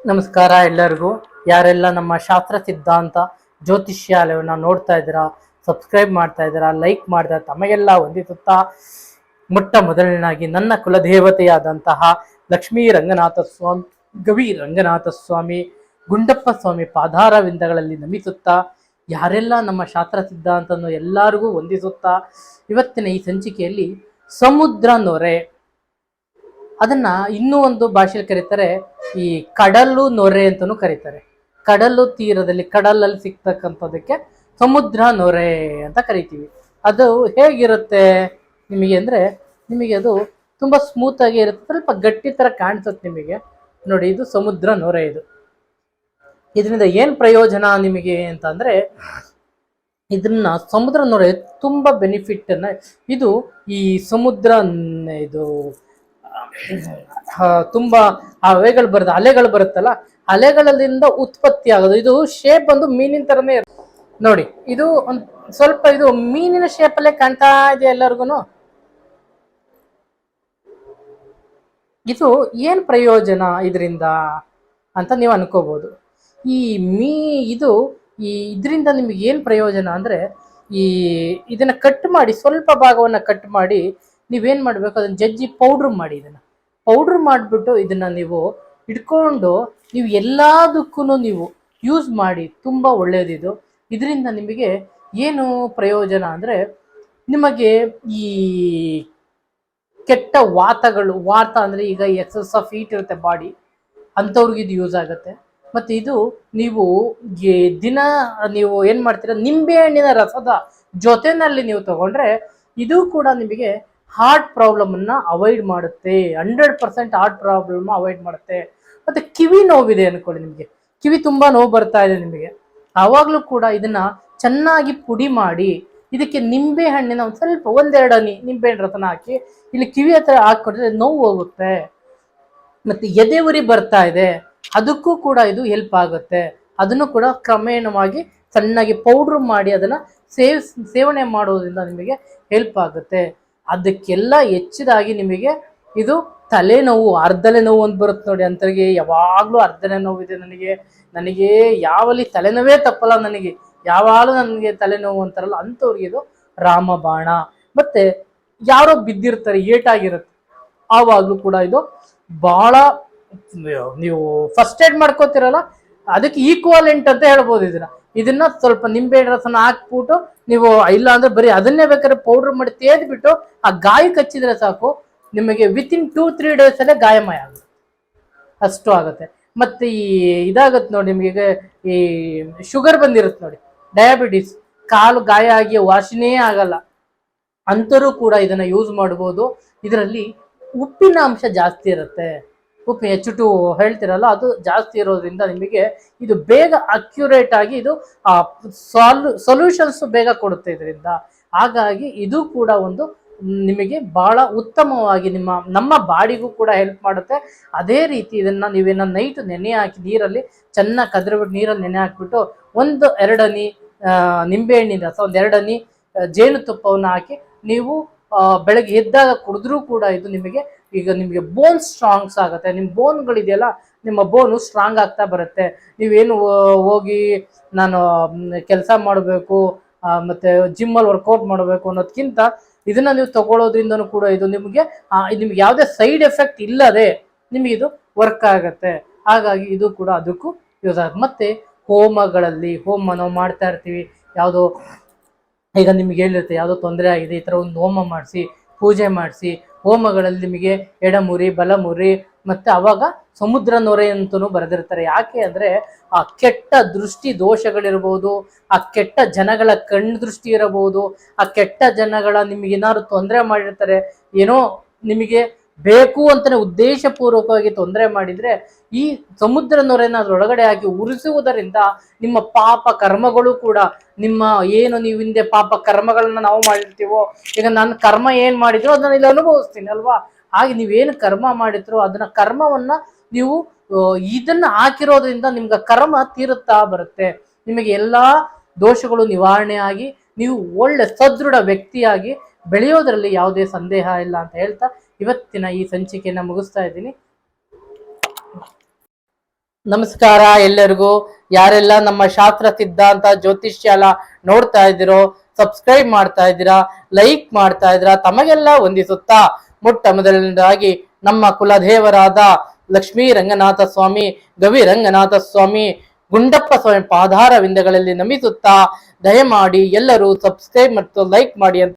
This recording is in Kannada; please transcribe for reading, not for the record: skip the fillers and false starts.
ನಮಸ್ಕಾರ ಎಲ್ಲರಿಗೂ. ಯಾರೆಲ್ಲ ನಮ್ಮ ಶಾಸ್ತ್ರ ಸಿದ್ಧಾಂತ ಜ್ಯೋತಿಷ್ಯಾಲಯವನ್ನು ನೋಡ್ತಾ ಇದ್ದೀರಾ, ಸಬ್ಸ್ಕ್ರೈಬ್ ಮಾಡ್ತಾ ಇದ್ದೀರಾ, ಲೈಕ್ ಮಾಡ್ತಾ ತಮಗೆಲ್ಲ ವಂದಿಸುತ್ತಾ, ಮೊಟ್ಟ ಮೊದಲನೇದಾಗಿ ನನ್ನ ಕುಲದೇವತೆಯಾದಂತಹ ಲಕ್ಷ್ಮೀ ರಂಗನಾಥ ಸ್ವಾಮಿ, ಗವಿ ರಂಗನಾಥ ಸ್ವಾಮಿ, ಗುಂಡಪ್ಪ ಸ್ವಾಮಿ ಪಾದಾರವಿಂದಗಳಲ್ಲಿ ನಮಿಸುತ್ತಾ, ಯಾರೆಲ್ಲ ನಮ್ಮ ಶಾಸ್ತ್ರ ಸಿದ್ಧಾಂತವನ್ನು ಎಲ್ಲರಿಗೂ ವಂದಿಸುತ್ತಾ, ಇವತ್ತಿನ ಈ ಸಂಚಿಕೆಯಲ್ಲಿ ಸಮುದ್ರ ನೊರೆ, ಅದನ್ನ ಇನ್ನೂ ಒಂದು ಭಾಷೆಯಲ್ಲಿ ಕರೀತಾರೆ ಈ ಕಡಲು ನೊರೆ ಅಂತಲೂ ಕರೀತಾರೆ. ಕಡಲು ತೀರದಲ್ಲಿ ಕಡಲಲ್ಲಿ ಸಿಗ್ತಕ್ಕಂಥದಕ್ಕೆ ಸಮುದ್ರ ನೊರೆ ಅಂತ ಕರಿತೀವಿ. ಅದು ಹೇಗಿರುತ್ತೆ ನಿಮಗೆ ಅಂದರೆ, ನಿಮಗೆ ಅದು ತುಂಬ ಸ್ಮೂತ್ ಆಗಿ ಇರುತ್ತೆ, ಸ್ವಲ್ಪ ಗಟ್ಟಿ ಥರ ಕಾಣಿಸುತ್ತೆ ನಿಮಗೆ. ನೋಡಿ, ಇದು ಸಮುದ್ರ ನೊರೆ. ಇದರಿಂದ ಏನು ಪ್ರಯೋಜನ ನಿಮಗೆ ಅಂತಂದರೆ, ಇದನ್ನ ಸಮುದ್ರ ನೊರೆ ತುಂಬ ಬೆನಿಫಿಟ್ಟನ್ನು, ಇದು ಈ ಸಮುದ್ರ ಇದು ತುಂಬಾ ಅಲೆಗಳು ಬರುತ್ತಲ್ಲ, ಅಲೆಗಳಿಂದ ಉತ್ಪತ್ತಿ ಆಗೋದು. ಇದು ಶೇಪ್ ಬಂದು ಮೀನಿನ ತರನೇ ಇರುತ್ತೆ ನೋಡಿ. ಇದು ಒಂದು ಸ್ವಲ್ಪ ಇದು ಮೀನಿನ ಶೇಪ್ ಅಲ್ಲೇ ಕಾಣ್ತಾ ಇದೆ ಎಲ್ಲರಿಗೂ. ಇದು ಏನ್ ಪ್ರಯೋಜನ ಇದರಿಂದ ಅಂತ ನೀವು ಅನ್ಕೋಬಹುದು. ಈ ಇದು ಇದರಿಂದ ನಿಮಗೆ ಏನ್ ಪ್ರಯೋಜನ ಅಂದ್ರೆ, ಇದನ್ನ ಕಟ್ ಮಾಡಿ, ಸ್ವಲ್ಪ ಭಾಗವನ್ನ ಕಟ್ ಮಾಡಿ ನೀವೇನ್ ಮಾಡ್ಬೇಕು, ಅದನ್ನ ಜಜ್ಜಿ ಪೌಡ್ರ್ ಮಾಡಿ, ಇದನ್ನ ಪೌಡ್ರ್ ಮಾಡಿಬಿಟ್ಟು ಇದನ್ನ ನೀವು ಇಟ್ಕೊಂಡು ನೀವು ಎಲ್ಲದಕ್ಕೂ ನೀವು ಯೂಸ್ ಮಾಡಿ. ತುಂಬ ಒಳ್ಳೆಯದಿದು. ಇದರಿಂದ ನಿಮಗೆ ಏನು ಪ್ರಯೋಜನ ಅಂದರೆ, ನಿಮಗೆ ಈ ಕೆಟ್ಟ ವಾತ ಅಂದರೆ, ಈಗ ಎಕ್ಸಸ್ ಆಫ್ ಹೀಟ್ ಇರುತ್ತೆ ಬಾಡಿ, ಅಂಥವ್ರಿಗೆ ಇದು ಯೂಸ್ ಆಗುತ್ತೆ. ಮತ್ತು ಇದು ನೀವು ದಿನ ನೀವು ಏನು ಮಾಡ್ತೀರ, ನಿಂಬೆಹಣ್ಣಿನ ರಸದ ಜೊತೆಯಲ್ಲಿ ನೀವು ತಗೊಂಡ್ರೆ ಇದು ಕೂಡ ನಿಮಗೆ ಹಾರ್ಟ್ ಪ್ರಾಬ್ಲಮನ್ನು ಅವಾಯ್ಡ್ ಮಾಡುತ್ತೆ. 100% ಹಾರ್ಟ್ ಪ್ರಾಬ್ಲಮ್ ಅವಾಯ್ಡ್ ಮಾಡುತ್ತೆ. ಮತ್ತು ಕಿವಿ ನೋವಿದೆ ಅನ್ಕೊಳ್ಳಿ, ನಿಮಗೆ ಕಿವಿ ತುಂಬ ನೋವು ಬರ್ತಾ ಇದೆ ನಿಮಗೆ, ಆವಾಗಲೂ ಕೂಡ ಇದನ್ನ ಚೆನ್ನಾಗಿ ಪುಡಿ ಮಾಡಿ ಇದಕ್ಕೆ ನಿಂಬೆ ಹಣ್ಣಿನ ಸ್ವಲ್ಪ 1-2 ಹನಿ ನಿಂಬೆಹಣ್ಣು ರಸನ ಹಾಕಿ ಇಲ್ಲಿ ಕಿವಿ ಹತ್ರ ಹಾಕ್ಕೊಟ್ರೆ ನೋವು ಹೋಗುತ್ತೆ. ಮತ್ತು ಎದೆ ಉರಿ ಬರ್ತಾ ಇದೆ, ಅದಕ್ಕೂ ಕೂಡ ಇದು ಹೆಲ್ಪ್ ಆಗುತ್ತೆ. ಅದನ್ನು ಕೂಡ ಕ್ರಮೇಣವಾಗಿ ಸಣ್ಣಗೆ ಪೌಡ್ರ್ ಮಾಡಿ ಅದನ್ನ ಸೇವನೆ ಮಾಡೋದ್ರಿಂದ ನಿಮಗೆ ಹೆಲ್ಪ್ ಆಗುತ್ತೆ. ಅದಕ್ಕೆಲ್ಲ ಹೆಚ್ಚಿದಾಗಿ ನಿಮಗೆ ಇದು ತಲೆನೋವು, ಅರ್ಧಲೆ ನೋವು ಅಂತ ಬರುತ್ತೆ ನೋಡಿ. ಅಂತರಿಗೆ ಯಾವಾಗಲೂ ಅರ್ಧಲೆ ನೋವು ಇದೆ ನನಗೆ ಯಾವಲ್ಲಿ ತಲೆನೋವೇ ತಪ್ಪಲ್ಲ, ನನಗೆ ಯಾವಾಗಲೂ ನನಗೆ ತಲೆನೋವು ಅಂತಾರಲ್ಲ, ಅಂಥವ್ರಿಗೆ ಇದು ರಾಮಬಾಣ. ಮತ್ತೆ ಯಾರೋ ಬಿದ್ದಿರ್ತಾರೆ, ಏಟಾಗಿರುತ್ತೆ, ಆವಾಗಲೂ ಕೂಡ ಇದು ಬಹಳ, ನೀವು ಫಸ್ಟ್ ಏಡ್ ಮಾಡ್ಕೋತಿರಲ್ಲ, ಅದಕ್ಕೆ ಈಕ್ವಾಲೆಂಟ್ ಅಂತ ಹೇಳ್ಬೋದು ಇದನ್ನ ಸ್ವಲ್ಪ ನಿಂಬೆ ರಸನ ಹಾಕ್ಬಿಟ್ಟು ನೀವು, ಇಲ್ಲ ಅಂದ್ರೆ ಬರೀ ಅದನ್ನೇ ಬೇಕಾದ್ರೆ ಪೌಡರ್ ಮಾಡಿ ತೇದ್ಬಿಟ್ಟು ಆ ಗಾಯಕ್ಕೆ ಹಚ್ಚಿದ್ರೆ ಸಾಕು, ನಿಮಗೆ ವಿತಿನ್ 2-3 ಡೇಸ್ ಅಲ್ಲೇ ಗಾಯಮಯ ಆಗುತ್ತೆ, ಅಷ್ಟು ಆಗುತ್ತೆ. ಮತ್ತೆ ಇದಾಗತ್ತೆ ನೋಡಿ, ನಿಮಗೆ ಈ ಶುಗರ್ ಬಂದಿರುತ್ತೆ ನೋಡಿ, ಡಯಾಬಿಟಿಸ್, ಕಾಲು ಗಾಯ ಆಗಿ ವಾಸಿನೇ ಆಗಲ್ಲ, ಅಂತರೂ ಕೂಡ ಇದನ್ನ ಯೂಸ್ ಮಾಡ್ಬೋದು. ಇದರಲ್ಲಿ ಉಪ್ಪಿನ ಅಂಶ ಜಾಸ್ತಿ ಇರುತ್ತೆ, ಉಪ್ಪು H2 ಹೇಳ್ತಿರಲ್ಲ, ಅದು ಜಾಸ್ತಿ ಇರೋದ್ರಿಂದ ನಿಮಗೆ ಇದು ಬೇಗ ಅಕ್ಯುರೇಟ್ ಆಗಿ ಇದು ಸೊಲ್ಯೂಷನ್ಸ್ ಬೇಗ ಕೊಡುತ್ತೆ ಇದರಿಂದ. ಹಾಗಾಗಿ ಇದು ಕೂಡ ಒಂದು ನಿಮಗೆ ಬಹಳ ಉತ್ತಮವಾಗಿ ನಮ್ಮ ಬಾಡಿಗೂ ಕೂಡ ಹೆಲ್ಪ್ ಮಾಡುತ್ತೆ. ಅದೇ ರೀತಿ ಇದನ್ನ ನೀವೇನ ನೈಟ್ ನೆನೆ ಹಾಕಿ ನೀರಲ್ಲಿ ಚೆನ್ನಾಗಿ ಕದ್ರಬಿಟ್ಟು ನೀರಲ್ಲಿ ನೆನೆ ಹಾಕ್ಬಿಟ್ಟು 1-2 ಹನಿ ನಿಂಬೆಹಣ್ಣಿನ ರಸ, 1-2 ಹನಿ ಜೇನುತುಪ್ಪವನ್ನು ಹಾಕಿ ನೀವು ಬೆಳಗ್ಗೆ ಎದ್ದಾಗ ಕುಡಿದ್ರೂ ಕೂಡ ಇದು ನಿಮಗೆ ಬೋನ್ ಸ್ಟ್ರಾಂಗ್ಸ್ ಆಗುತ್ತೆ. ನಿಮ್ಮ ಬೋನ್ಗಳಿದೆಯಲ್ಲ, ನಿಮ್ಮ ಬೋನು ಸ್ಟ್ರಾಂಗ್ ಆಗ್ತಾ ಬರುತ್ತೆ. ನೀವೇನು ಹೋಗಿ ನಾನು ಕೆಲಸ ಮಾಡಬೇಕು ಮತ್ತೆ ಜಿಮ್ಮಲ್ಲಿ ವರ್ಕೌಟ್ ಮಾಡಬೇಕು ಅನ್ನೋದಕ್ಕಿಂತ ಇದನ್ನ ನೀವು ತಗೊಳ್ಳೋದ್ರಿಂದನೂ ಕೂಡ ಇದು ನಿಮಗೆ ಯಾವುದೇ ಸೈಡ್ ಎಫೆಕ್ಟ್ ಇಲ್ಲದೆ ನಿಮಗೆ ಇದು ವರ್ಕ್ ಆಗುತ್ತೆ. ಹಾಗಾಗಿ ಇದು ಕೂಡ ಅದಕ್ಕೂ ಯೂಸ್ ಆಗುತ್ತೆ. ಮತ್ತೆ ಹೋಮಗಳಲ್ಲಿ ನಾವು ಮಾಡ್ತಾ ಇರ್ತೀವಿ, ಯಾವುದೋ ಈಗ ನಿಮ್ಗೆ ಹೇಳಿರುತ್ತೆ ಯಾವುದೋ ತೊಂದರೆ ಆಗಿದೆ, ಈ ಥರ ಒಂದು ಹೋಮ ಮಾಡಿಸಿ, ಪೂಜೆ ಮಾಡಿಸಿ. ಹೋಮಗಳಲ್ಲಿ ನಿಮಗೆ ಎಡಮುರಿ ಬಲಮುರಿ ಮತ್ತೆ ಅವಾಗ ಸಮುದ್ರ ನೊರೆ ಅಂತಲೂ ಬರೆದಿರ್ತಾರೆ. ಯಾಕೆ ಅಂದರೆ, ಆ ಕೆಟ್ಟ ದೃಷ್ಟಿ ದೋಷಗಳಿರ್ಬೋದು, ಆ ಕೆಟ್ಟ ಜನಗಳ ಕಣ್ಣು ದೃಷ್ಟಿ ಇರಬಹುದು, ಆ ಕೆಟ್ಟ ಜನಗಳ ನಿಮಗೆ ಏನಾದ್ರು ತೊಂದರೆ ಮಾಡಿರ್ತಾರೆ, ಏನೋ ನಿಮಗೆ ಬೇಕು ಅಂತಾನೆ ಉದ್ದೇಶಪೂರ್ವಕವಾಗಿ ತೊಂದರೆ ಮಾಡಿದ್ರೆ ಈ ಸಮುದ್ರ ನೊರೆನ ಅದರೊಳಗಡೆ ಹಾಕಿ ಉರಿಸುವುದರಿಂದ ನಿಮ್ಮ ಪಾಪ ಕರ್ಮಗಳು ಕೂಡ, ನಿಮ್ಮ ಏನು ನೀವು ಹಿಂದೆ ಪಾಪ ಕರ್ಮಗಳನ್ನ ನಾವು ಮಾಡಿರ್ತೀವೋ, ಈಗ ನನ್ನ ಕರ್ಮ ಏನ್ ಮಾಡಿದ್ರು ಅದನ್ನ ಇಲ್ಲಿ ಅನುಭವಿಸ್ತೀನಿ ಅಲ್ವಾ, ಹಾಗೆ ನೀವೇನು ಕರ್ಮ ಮಾಡಿದ್ರು ಅದನ್ನ ಕರ್ಮವನ್ನ ನೀವು ಇದನ್ನ ಹಾಕಿರೋದ್ರಿಂದ ನಿಮ್ಗೆ ಕರ್ಮ ತೀರುತ್ತಾ ಬರುತ್ತೆ. ನಿಮಗೆ ಎಲ್ಲಾ ದೋಷಗಳು ನಿವಾರಣೆ ಆಗಿ ನೀವು ಒಳ್ಳೆ ಸದೃಢ ವ್ಯಕ್ತಿಯಾಗಿ ಬೆಳೆಯೋದ್ರಲ್ಲಿ ಯಾವುದೇ ಸಂದೇಹ ಇಲ್ಲ ಅಂತ ಹೇಳ್ತಾ ಇವತ್ತಿನ ಈ ಸಂಚಿಕೆಯನ್ನು ಮುಗಿಸ್ತಾ ಇದ್ದೀನಿ. ನಮಸ್ಕಾರ ಎಲ್ಲರಿಗೂ. ಯಾರೆಲ್ಲ ನಮ್ಮ ಶಾಸ್ತ್ರ ಸಿದ್ಧಾಂತ ಜ್ಯೋತಿಷ್ಯಾಲ ನೋಡ್ತಾ ಇದ್ದೀರೋ, ಸಬ್ಸ್ಕ್ರೈಬ್ ಮಾಡ್ತಾ ಇದ್ದೀರಾ, ಲೈಕ್ ಮಾಡ್ತಾ ಇದ್ದೀರಾ, ತಮಗೆಲ್ಲ ವಂದಿಸುತ್ತಾ ಮೊಟ್ಟ ಮೊದಲನೇದಾಗಿ ನಮ್ಮ ಕುಲದೇವರಾದ ಲಕ್ಷ್ಮೀ ರಂಗನಾಥ ಸ್ವಾಮಿ, ಗವಿ ರಂಗನಾಥ ಸ್ವಾಮಿ, ಗುಂಡಪ್ಪ ಸ್ವಾಮಿ ಪಾದಾರ ವಿಂದಗಳಲ್ಲಿ ನಮಿಸುತ್ತಾ ದಯಮಾಡಿ ಎಲ್ಲರೂ ಸಬ್ಸ್ಕ್ರೈಬ್ ಮತ್ತು ಲೈಕ್ ಮಾಡಿ ಅಂತ